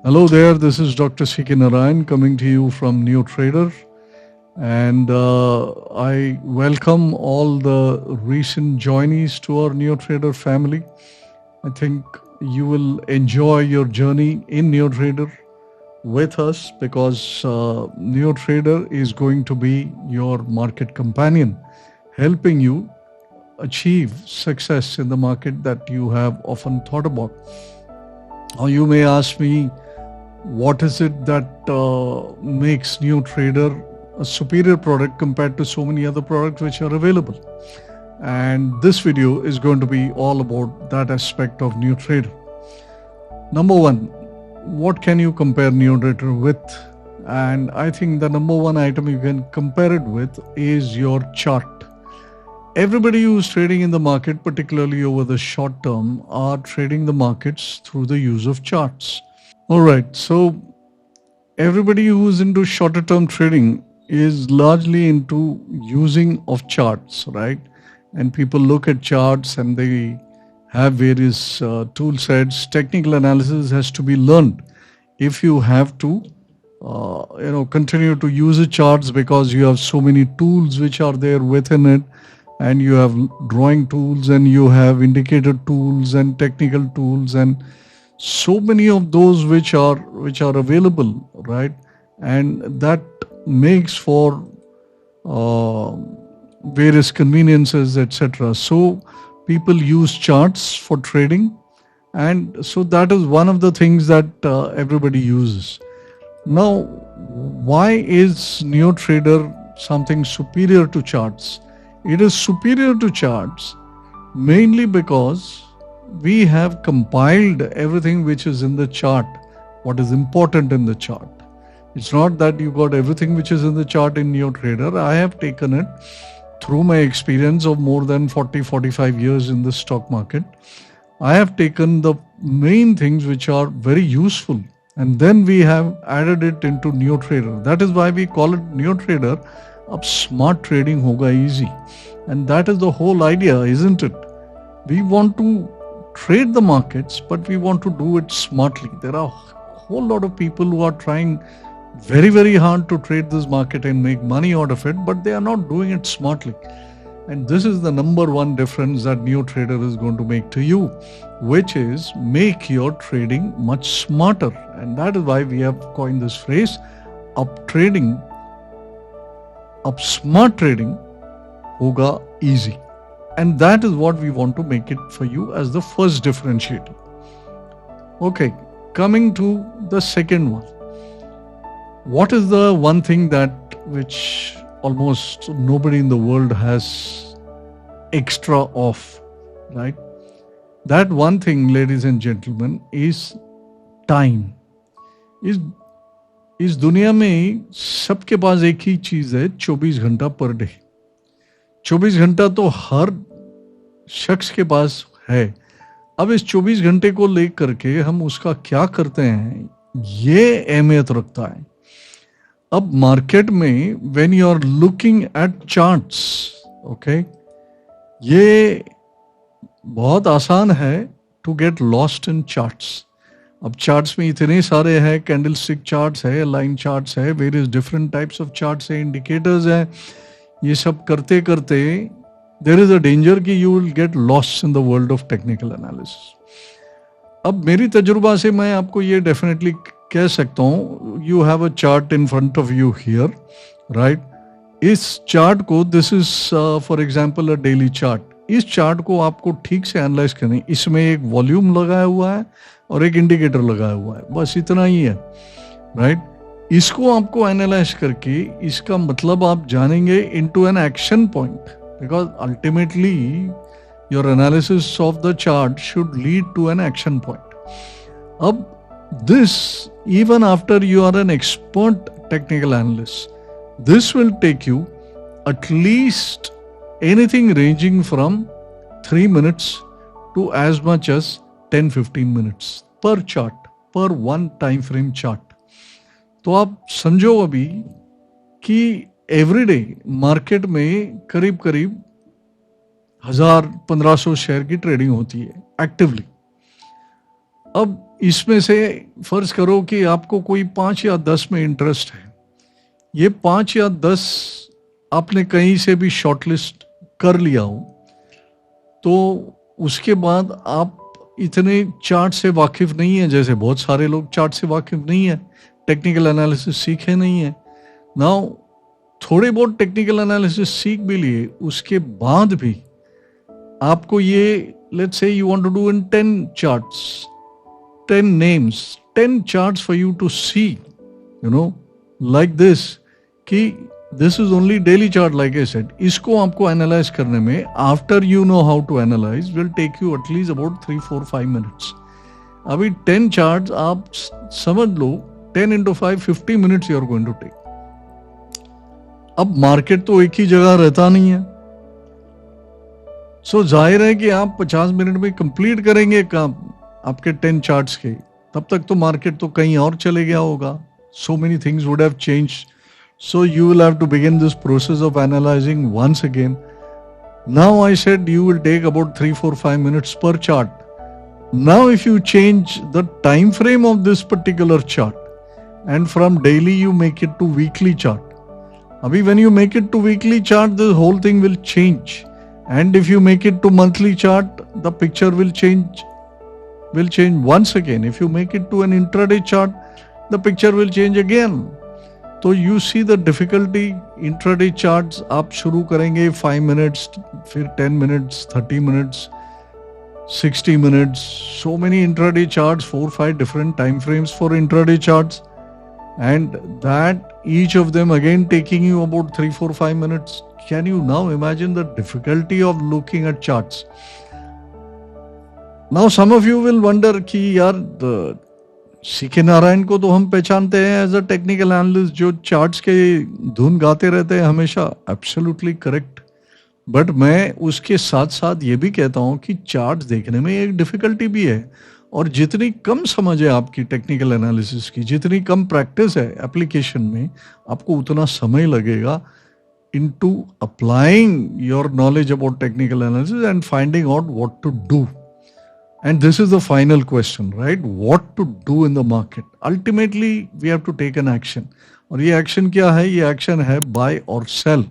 Hello there, this is Dr. C.K. Narayan coming to you from NeoTrader. And I welcome all the recent joinees to our NeoTrader family. I think you will enjoy your journey in NeoTrader with us because NeoTrader is going to be your market companion, helping you achieve success in the market that you have often thought about. Or you may ask me, what is it that makes NeoTrader a superior product compared to so many other products which are available? And this video is going to be all about that aspect of NeoTrader. Number one, what can you compare NeoTrader with? And I think the number one item you can compare it with is your chart. Everybody who's trading in the market, particularly over the short term, are trading the markets through the use of charts. All right, so everybody who's into shorter term trading is largely into using of charts, right? And people look at charts and they have various tool sets. Technical analysis has to be learned if you have to continue to use the charts, because you have so many tools which are there within it, and you have drawing tools and you have indicator tools and technical tools and so many of those which are available, right? And that makes for various conveniences, etc. So people use charts for trading, and so that is one of the things that everybody uses. Now, why is NeoTrader something superior to charts? It is superior to charts mainly because we have compiled everything which is in the chart, what is important in the chart. It's not that you got everything which is in the chart in NeoTrader. I have taken it through my experience of more than 40-45 years in the stock market. I have taken the main things which are very useful, and then we have added it into NeoTrader. That is why we call it NeoTrader. Ab smart trading hoga easy. And that is the whole idea, isn't it? We want to trade the markets, but we want to do it smartly. There are a whole lot of people who are trying very, very hard to trade this market and make money out of it, but they are not doing it smartly. And this is the number one difference that NeoTrader is going to make to you, which is make your trading much smarter. And that is why we have coined this phrase, up smart trading hoga easy. And that is what we want to make it for you as the first differentiator. Okay, coming to the second one. What is the one thing that which almost nobody in the world has extra of, right? That one thing, ladies and gentlemen, is time. इस दुनिया में सबके पास एक ही चीज है, 24 घंटा per day. 24 घंटा तो हर शख्स के पास है. अब इस 24 घंटे को लेकर के हम उसका क्या करते हैं, ये अहमियत रखता है. अब मार्केट में when you are looking at charts, okay, ये बहुत आसान है to get lost in charts. अब चार्ट्स में इतने सारे हैं, कैंडलस्टिक चार्ट्स है, लाइन चार्ट्स है, various different types of charts है, इंडिकेटर्स है. ये सब करते करते देयर इज अ डेंजर कि you will get lost in the world of technical analysis. अब मेरी तजुर्बा से मैं आपको ये डेफिनेटली कह सकता हूँ, you have a chart in front of you here, right. इस चार्ट को, this is for example a daily chart. इस चार्ट को आपको ठीक से एनालाइज करनी. इसमें एक वॉल्यूम लगाया हुआ है और एक इंडिकेटर लगाया हुआ है, बस इतना ही है, राइट. इसको आपको एनालाइज करके इसका मतलब आप जानेंगे into an action point, because ultimately your analysis of the chart should lead to an action point. अब this, even after you are an expert technical analyst, this will take you at least anything ranging from 3 minutes to as much as 10-15 minutes per chart, per one time frame chart. तो आप समझो अभी कि everyday market में करीब करीब 1000-1500 share की trading होती है एक्टिवली. अब इसमें से फर्ज करो कि आपको कोई 5 या 10 में इंटरेस्ट है, ये 5 या 10 आपने कहीं से भी शॉर्टलिस्ट कर लिया हो, तो उसके बाद आप इतने चार्ट से वाकिफ नहीं है, जैसे बहुत सारे लोग चार्ट से वाकिफ नहीं है, टेक्निकल एनालिसिस सीखे नहीं है। नाउ थोड़े बहुत टेक्निकल एनालिसिस सीख भी लिए, उसके बाद भी आपको ये, let's say you want to do in 10 charts, 10 names, 10 charts for you to see, like this, कि this is only daily chart like I said. इसको आपको एनालाइज करने में, after you know how to analyze, will take you at least about 3, 4, 5 minutes. अभी 10 charts आप समझ लो, 10 into 5, 50 minutes you are going to take. अब market तो एक ही जगह रहता नहीं है, सो जाहिर है कि आप 50 मिनट में कंप्लीट करेंगे काम आपके 10 चार्ट्स के, तब तक तो मार्केट तो कहीं और चले गया होगा. So many things would have changed. So you will have to begin this process of analyzing once again. Now I said you will take about 3, 4, 5 minutes per chart. Now if you change the time frame of this particular chart and from daily you make it to weekly chart. Abhi when you make it to weekly chart, the whole thing will change. And if you make it to monthly chart, the picture will change once again. If you make it to an intraday chart, the picture will change again. तो you see the difficulty. Intraday charts आप शुरू करेंगे 5 minutes, फिर 10 minutes, 30 minutes, 60 minutes. So many intraday charts, 4, 5 different time frames for intraday charts, and that each of them again taking you about 3, 4, 5 minutes. Can you now imagine the difficulty of looking at charts? Now some of you will wonder कि यार C K Narayan को तो हम पहचानते हैं as a technical analyst जो charts के धुन गाते रहते हैं हमेशा. Absolutely correct. बट मैं उसके साथ साथ ये भी कहता हूँ कि चार्ट्स देखने में एक डिफिकल्टी भी है, और जितनी कम समझ है आपकी टेक्निकल एनालिसिस की, जितनी कम प्रैक्टिस है एप्लीकेशन में, आपको उतना समय लगेगा into applying your knowledge about technical analysis and finding out what to do. And this is the final question, right? What to do in the market? Ultimately, we have to take an action. और ये action क्या है? ये action है buy or sell.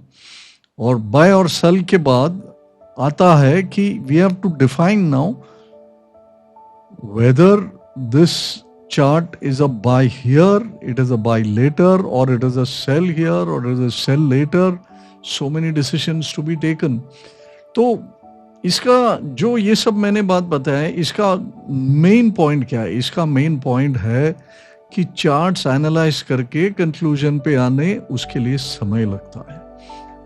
और buy or sell के बाद आता है कि we have to define now whether this chart is a buy here, it is a buy later, or it is a sell here, or it is a sell later. So many decisions to be taken. तो इसका जो ये सब मैंने बात बताया, इसका main point क्या है? इसका मेन पॉइंट है कि चार्ट्स एनालाइज करके कंक्लूजन पे आने उसके लिए समय लगता है.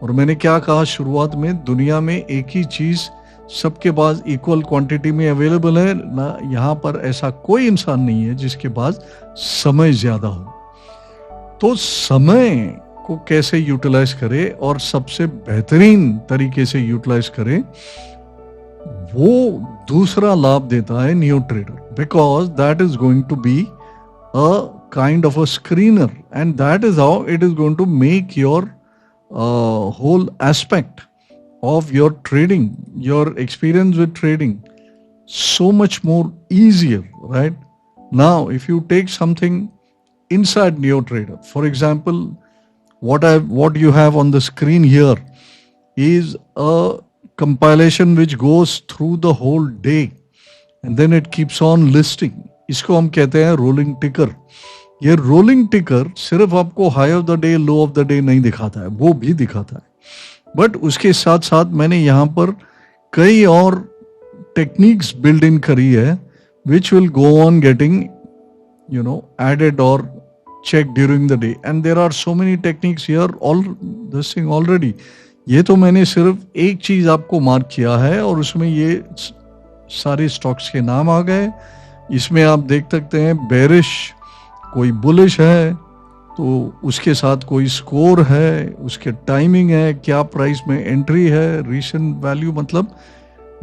और मैंने क्या कहा शुरुआत में, दुनिया में एक ही चीज सबके पास इक्वल क्वांटिटी में अवेलेबल है ना. यहाँ पर ऐसा कोई इंसान नहीं है जिसके पास समय ज्यादा हो. तो समय को कैसे यूटिलाइज करें और सबसे बेहतरीन तरीके से यूटिलाइज करें, वो दूसरा लाभ देता है new trader, because that is going to be a kind of a screener, and that is how it is going to make your whole aspect of your trading, your experience with trading, so much more easier, right? Now, if you take something inside NeoTrader, for example, what you have on the screen here is a compilation which goes through the whole day, and then it keeps on listing. इसको हम कहते हैं rolling टिकर. ये rolling टिकर सिर्फ आपको high of the day, low of the day नहीं दिखाता है, वो भी दिखाता है, बट उसके साथ साथ मैंने यहाँ पर कई और टेक्निक्स बिल्ड इन करी है which will go on getting added और check during the day, and there are so many techniques here all this thing already. ये तो मैंने सिर्फ एक चीज आपको मार्क किया है और उसमें ये सारे स्टॉक्स के नाम आ गए. इसमें आप देख सकते हैं बेरिश, कोई बुलिश है तो उसके साथ कोई स्कोर है, उसके टाइमिंग है, क्या प्राइस में एंट्री है, रीसेंट वैल्यू मतलब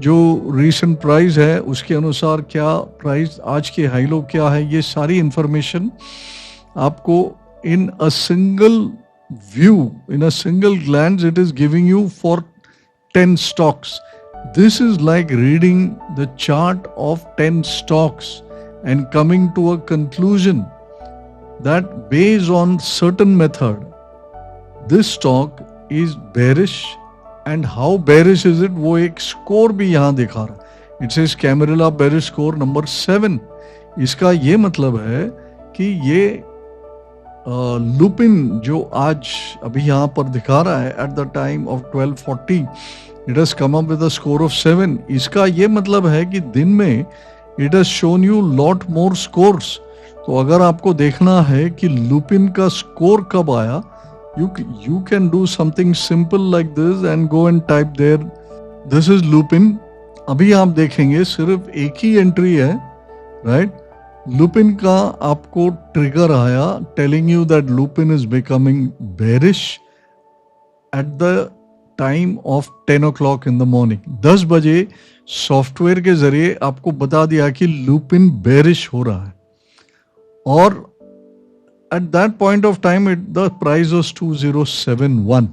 जो रीसेंट प्राइस है उसके अनुसार क्या प्राइस, आज के हाई लो क्या है, ये सारी इंफॉर्मेशन आपको in a single view, in a single glance it is giving you for 10 stocks. This is like reading the chart of 10 stocks and coming to a conclusion that based on certain method, this stock is bearish, and how bearish is it, वो एक score भी यहाँ दिखा रहा है. It says Camarilla bearish score number 7. इसका ये मतलब है कि ये लुपिन जो आज अभी यहाँ पर दिखा रहा है at the time of 12:40, it has come up with a score of 7. इसका ये मतलब है कि दिन में it has shown you lot more scores. तो अगर आपको देखना है कि लुपिन का स्कोर कब आया, you can do something simple like this and go and type there, this is lupin. अभी आप देखेंगे सिर्फ एक ही एंट्री है, राइट. लुपिन का आपको ट्रिगर आया telling you that Lupin is becoming bearish at the time of 10 o'clock in the morning. 10 बजे सॉफ्टवेयर के जरिए आपको बता दिया कि लुपिन बेरिश हो रहा है. और at that point of time the price was 2071.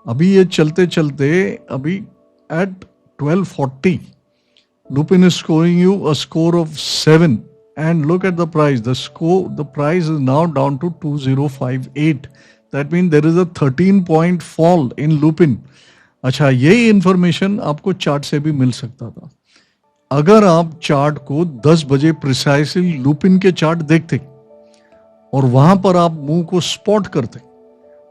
अभी ये चलते चलते अभी at 12:40 Lupin is scoring you a score of 7, and look at the price. The price is now down to 2058. That means there is a 13-point fall in Lupin. अच्छा, यही information आपको chart से भी मिल सकता था अगर आप चार्ट को 10 बजे प्रिसाइसली लुपिन के चार्ट देखते और वहां पर आप मूव को स्पॉट करते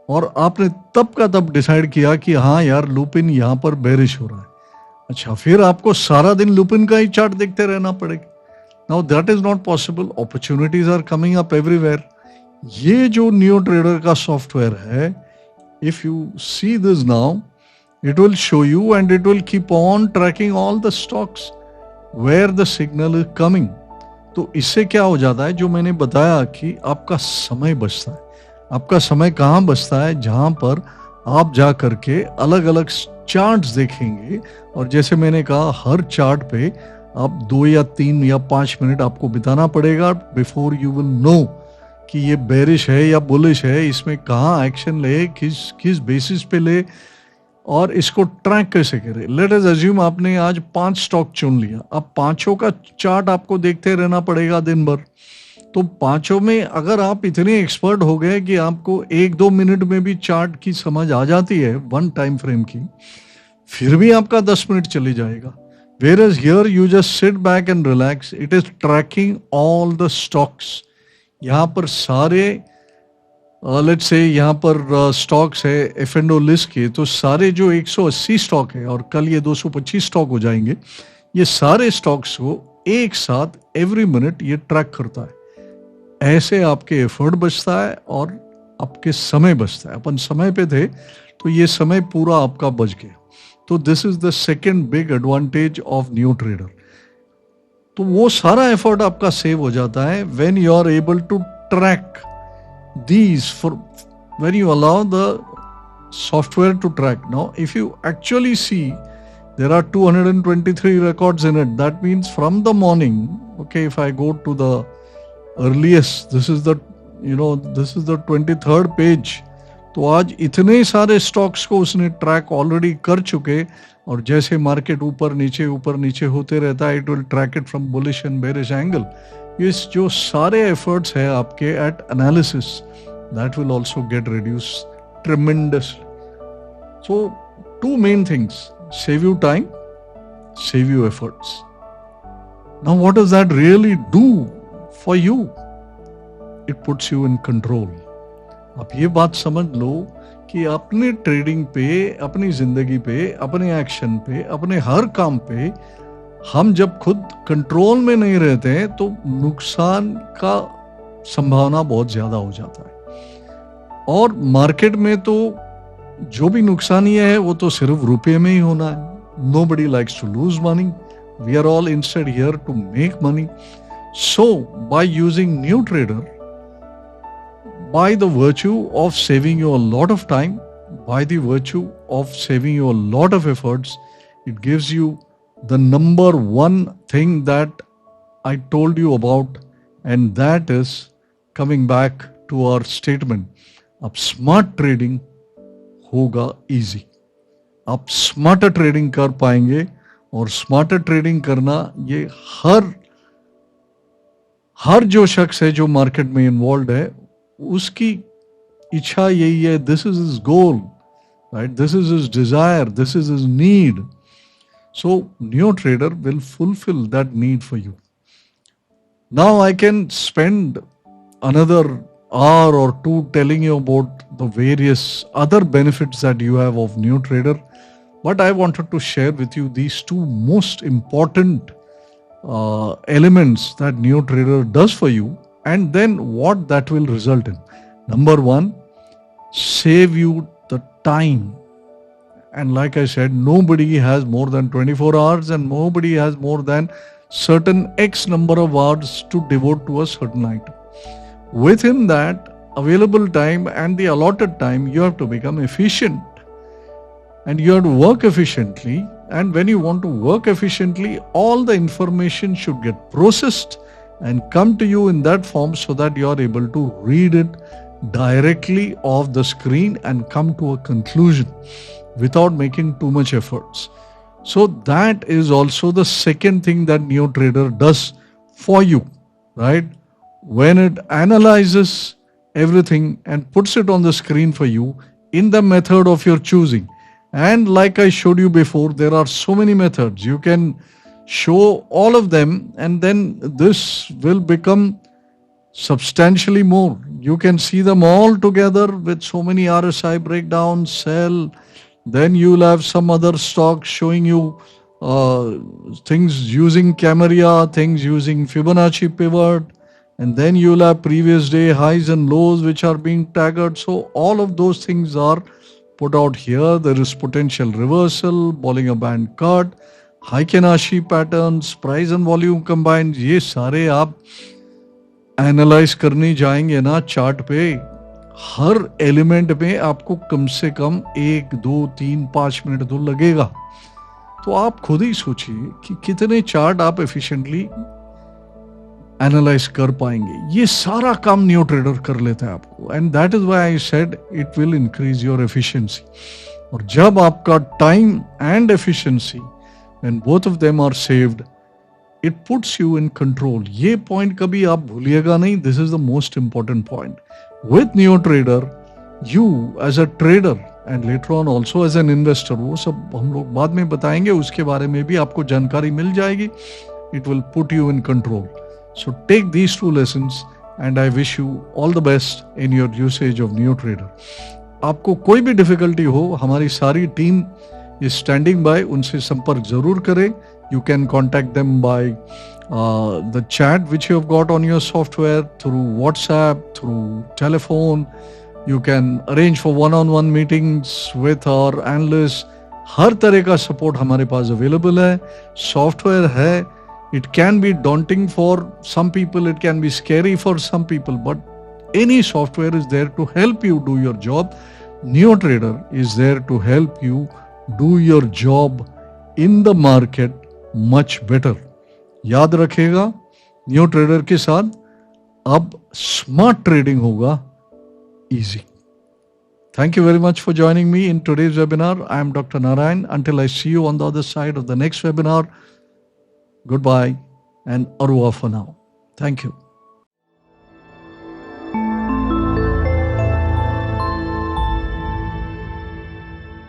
और आपने तब का तब डिसाइड किया कि हाँ यार लुपिन यहां पर बेरिश हो रहा है. अच्छा, फिर आपको सारा दिन लुपिन का ही चार्ट देखते रहना पड़ेगा. Now that is not possible. Opportunities are coming up everywhere. ये जो नियो ट्रेडर का सॉफ्टवेयर है, if you see this now, it will show you and it will keep on tracking all the stocks where the signal is coming. तो इससे क्या हो जाता है, जो मैंने बताया कि आपका समय बचता है. आपका समय कहाँ बचता है, जहां पर आप जा करके अलग अलग चार्ट्स देखेंगे और जैसे मैंने कहा हर चार्ट पे आप 2 या 3 या 5 मिनट आपको बिताना पड़ेगा बिफोर यू विल नो कि ये बेरिश है या बुलिश है, इसमें कहाँ एक्शन ले, किस बेसिस पे ले और इसको ट्रैक कैसे करें. लेट अस अज्यूम आपने आज 5 स्टॉक चुन लिया. अब पांचों का चार्ट आपको देखते रहना पड़ेगा दिन भर. तो पांचों में अगर आप इतने एक्सपर्ट हो गए कि आपको 1-2 मिनट में भी चार्ट की समझ आ जाती है 1 टाइम फ्रेम की, फिर भी आपका 10 मिनट चली जाएगा. Whereas here you just sit back and relax. It is tracking all the stocks. यहाँ पर सारे लेट्स से यहाँ पर स्टॉक्स है F&O लिस्ट के, तो सारे जो 180 स्टॉक है और कल ये 225 स्टॉक हो जाएंगे, ये सारे स्टॉक्स को एक साथ एवरी मिनट ये ट्रैक करता है. ऐसे आपके एफर्ट बचता है और आपके समय बचता है. अपन समय पे थे तो ये समय पूरा आपका बच गया. तो this is the second big advantage of new trader. तो वो सारा एफर्ट आपका सेव हो जाता है when you are able to track these, for when you allow the software to track. Now if you actually see, there are 223 records in it. That means from the morning, okay, if I go to the earliest, this is the 23rd page. तो आज इतने सारे stocks को उसने track already कर चुके और जैसे मार्केट ऊपर नीचे होते रहता है, it will track it from bullish and bearish angle. ये जो सारे एफर्ट्स है आपके at analysis, that will also get reduce tremendously. So 2 main things: save you time, save you efforts. Now what does that really do for you? It puts you in control. आप ये बात समझ लो कि अपने trading पे, अपनी जिंदगी पे, अपने एक्शन पे, अपने हर काम पे हम जब खुद कंट्रोल में नहीं रहते हैं तो नुकसान का संभावना बहुत ज्यादा हो जाता है. और मार्केट में तो जो भी नुकसान ये है वो तो सिर्फ रुपए में ही होना है. Nobody likes to lose money. We are all instead here to make money. So by using new trader, by the virtue of saving you a lot of time, by the virtue of saving you a lot of efforts, it gives you the number one thing that I told you about, and that is coming back to our statement. अब smart trading होगा easy. आप smarter trading कर पाएंगे और smarter trading करना ये हर हर जो शख्स है जो मार्केट में इन्वॉल्व है, उसकी इच्छा यही है, this is his goal, right, this is his Dzire, this is his need. So NeoTrader will fulfill that need for you. Now I can spend another hour or two telling you about the various other benefits that you have of NeoTrader, but I wanted to share with you these two most important elements that NeoTrader does for you, and then what that will result in. Number one, save you the time. And like I said, nobody has more than 24 hours and nobody has more than certain X number of hours to devote to a certain item. Within that available time and the allotted time, you have to become efficient and you have to work efficiently. And when you want to work efficiently, all the information should get processed and come to you in that form so that you are able to read it directly off the screen and come to a conclusion without making too much efforts. So that is also the second thing that NeoTrader does for you, right? When it analyzes everything and puts it on the screen for you in the method of your choosing. And like I showed you before, there are so many methods. You can show all of them and then this will become substantially more. You can see them all together with so many RSI breakdowns, sell. Then you'll have some other stocks showing you things using Camaria, things using Fibonacci pivot, and then you'll have previous day highs and lows which are being staggered. So all of those things are put out here. There is potential reversal, Bollinger Band cut, Heikin-Ashi patterns, price and volume combined. ये सारे आप analyse करने जाएंगे ना chart पे, हर element में आपको कम से कम 1, 2, 3, 5 मिनट तो लगेगा. तो आप खुद ही सोचिए कि कितने चार्ट आप एफिशिएंटली एनालाइज कर पाएंगे. ये सारा काम NeoTrader कर लेता है आपको. And that is why I said it will increase your efficiency. और जब आपका time and efficiency, when both of them are saved, it puts you in control. ये पॉइंट कभी आप भूलिएगा नहीं. This is the most important point. With NeoTrader, you as a trader and later on also as an investor, वो सब हम लोग बाद में बताएंगे, उसके बारे में भी आपको जानकारी मिल जाएगी. It will put you in control. So take these two lessons and I wish you all the best in your usage of NeoTrader. आपको कोई भी डिफिकल्टी हो, हमारी सारी टीम is standing by. उनसे संपर्क जरूर करें. You can contact them by the chat which you have got on your software, through WhatsApp, through telephone. You can arrange for one-on-one meetings with our analysts. हर तरह का support हमारे पास available है. Software है, it can be daunting for some people, it can be scary for some people, but any software is there to help you do your job. NeoTrader is there to help you do your job in the market much better. याद रखेगा, NeoTrader के साथ अब smart trading होगा easy. Thank you very much for joining me in today's webinar. I am Dr. Narayan. Until I see you on the other side of the next webinar, goodbye and au revoir for now. Thank you.